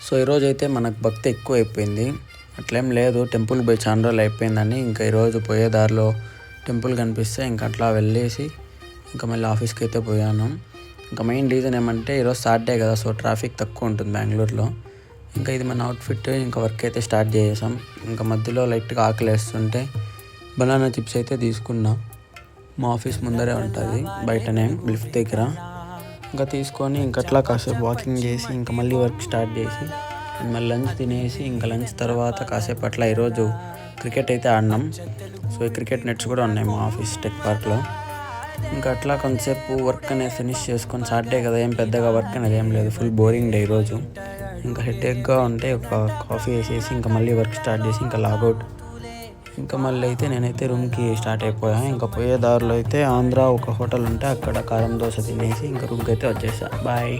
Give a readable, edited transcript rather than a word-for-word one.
So ఈరోజు అయితే మనకు భక్తి ఎక్కువ అయిపోయింది. అట్లేం లేదు, టెంపుల్కి పోయి చాలా రోజులు అయిపోయిందని ఇంకా ఈరోజు పోయే దారిలో టెంపుల్ కనిపిస్తే ఇంకా అట్లా వెళ్ళేసి ఇంకా మళ్ళీ ఆఫీస్కి అయితే పోయాను. ఇంకా మెయిన్ రీజన్ ఏమంటే ఈరోజు సాటర్డే కదా, సో ట్రాఫిక్ తక్కువ ఉంటుంది బెంగళూరులో. ఇంకా ఇది మన అవుట్ఫిట్, ఇంకా వర్క్ అయితే స్టార్ట్ చేసాం. ఇంకా మధ్యలో లైట్గా ఆకలి వేస్తుంటే బనానా చిప్స్ అయితే తీసుకున్నా. మా ఆఫీస్ ముందరే ఉంటుంది, బయటనే లిఫ్ట్ దగ్గర. ఇంకా తీసుకొని ఇంకట్లా కాసేపు వాకింగ్ చేసి ఇంకా మళ్ళీ వర్క్ స్టార్ట్ చేసి మళ్ళీ లంచ్ తినేసి ఇంకా లంచ్ తర్వాత కాసేపు అట్లా ఈరోజు క్రికెట్ అయితే ఆడినాం. సో ఈ క్రికెట్ నెట్స్ కూడా ఉన్నాయి మా ఆఫీస్ టెక్ పార్క్లో. ఇంకా అట్లా కొంతసేపు వర్క్ అనేది ఫినిష్ చేసుకొని, సాటర్డే కదా ఏం పెద్దగా వర్క్ అనేది ఏం లేదు, ఫుల్ బోరింగ్ డే ఈరోజు. ఇంకా హెడేక్గా ఉంటే ఒక కాఫీ వేసేసి ఇంకా మళ్ళీ వర్క్ స్టార్ట్ చేసి ఇంకా లాగౌట్. ఇంకా మళ్ళీ అయితే నేనైతే రూమ్కి స్టార్ట్ అయిపోయాను. ఇంకా పోయే దారిలో అయితే ఆంధ్ర ఒక హోటల్ ఉంటే అక్కడ కారం దోశ తినేసి ఇంకా రూమ్కి అయితే వచ్చేసా. బాయ్.